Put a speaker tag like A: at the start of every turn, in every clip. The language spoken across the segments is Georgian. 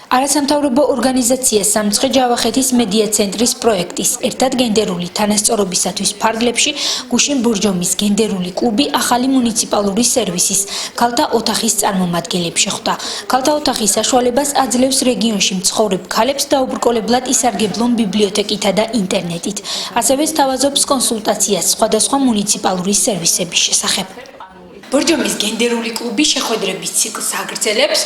A: არასამთავრობო ორგანიზაცია სამცხე ჯავახეთის მედია ცენტრის პროექტის ერთად გენდერული თანასწორობისათვის ფარგლებში გუშინ ბურჯომის გენდერული კლუბი ახალი მუნიციპალური სერვისის ქალთა ოთახის წარმომადგენლებს შეხვდა. ქალთა ოთახის საშუალებას აძლევს რეგიონში მცხოვრებ ქალებს დაუბრკოლებლად ისარგებლონ ბიბლიოთეკითა და ინტერნეტით. ასევე სთავაზობს კონსულტაციას სხვადასხვა მუნიციპალური სერვისების შესახებ. ბურჯომის გენდერული კლუბი შეხვედრების ციკლს აგრძელებს.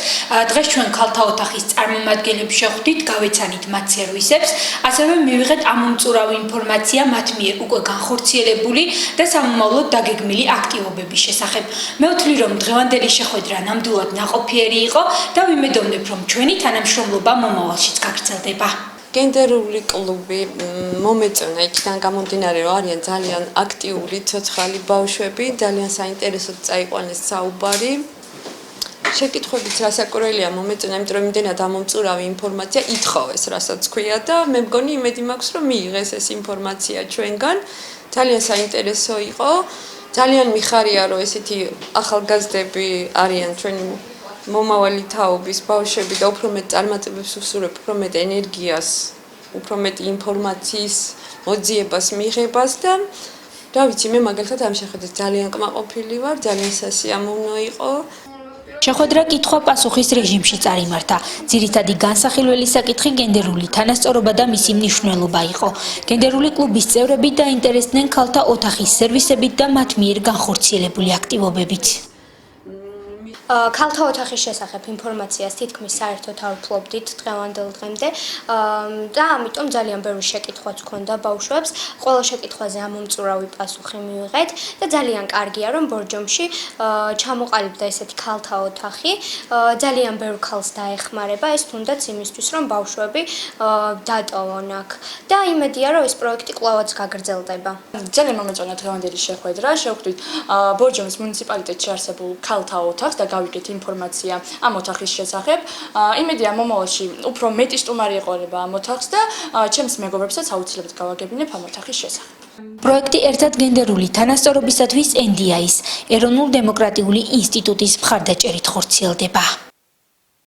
A: დღეს ჩვენ ქალთა ოთახის წარმომადგენლებს შეხვდით, გავეცანით მათ სერვისებს, ასევე მივიღეთ ამომწურავი ინფორმაცია მათ მიერ უკვე განხორციელებული და სამომავლოდ დაგეგმილი აქტივობების შესახებ. მე ვთვლი, რომ დღევანდელი შეხვედრა ნამდვილად ნაყოფიერი იყო და ვიმედოვნებ, რომ ჩვენი თანამშრომლობა მომავალშიც გაგრძელდება.
B: გენდერული კლუბი მომეწონა იქიდან გამომდინარე, რომ არიან ძალიან აქტიური ცოცხალი ბავშვები, ძალიან საინტერესოდ წაიყვანეს საუბარი. შეკითხვებიც რასაკვირველია მომეწონა, იმიტომ რომ იმდენად ამომწურავი ინფორმაცია ითხოვეს, რასაც ქვია და მე მგონი იმედი მაქვს, რომ მიიღეს ეს ინფორმაცია ჩვენგან. ძალიან საინტერესო იყო. ძალიან მიხარია, რომ ესეთი ახალგაზრდები არიან ჩვენი მომავალი თაობის ბავშვები და უფრო მეტ წარმატებებს უსურვებ, უფრო მეტ ენერგიას, უფრო მეტ ინფორმაციის მოძიებას მიღებას და რა ვიცი, მე მაგალითად ამ შეხვედრით ძალიან კმაყოფილი ვარ, ძალიან სასიამოვნო იყო.
A: შეხვედრა კითხვა-პასუხის რეჟიმში წარიმართა. ძირითადი განსახილველი საკითხი გენდერული თანასწორობა და მისი მნიშვნელობა იყო. გენდერული კლუბის წევრები დაინტერესდნენ ქალთა ოთახის სერვისებით და მათ მიერ განხორციელებული აქტივობებით.
C: ქალთა ოთახის შესახებ ინფორმაციას თითქმის საერთოდ არ ვფლობდით დღევანდელ დღემდე და ამიტომ ძალიან ბევრი შეკითხვაც ჰქონდა ბავშვებს. ყველა შეკითხვაზე ამომწურავი პასუხი მივიღეთ და ძალიან კარგია, რომ ბურჯომში ჩამოყალიბდა ესეთი ქალთა ოთახი. ძალიან ბევრ ქალს დაეხმარება ეს თუნდაც იმისთვის, რომ ბავშვები დატოვონ აქ და იმედია, რომ ეს პროექტი კვლავაც გაგრძელდება.
D: ძალიან მომეწონა დღევანდელი შეხვედრა. შევხვდით ბურჯომის მუნიციპალიტეტში არსებულ ქალთა ოთახს და გავიგეთ ინფორმაცია ამ ოთახის შესახებ. იმედია მომავალში უფრო მეტი სტუმარი ეყოლება ამ ოთახს და ჩემს მეგობრებსაც აუცილებლად გავაგებინებ ამ ოთახის შესახებ.
A: პროექტი ერთად გენდერული თანასწორობისათვის NDI-ის ეროვნულ დემოკრატიული ინსტიტუტის მხარდაჭერით ხორციელდება.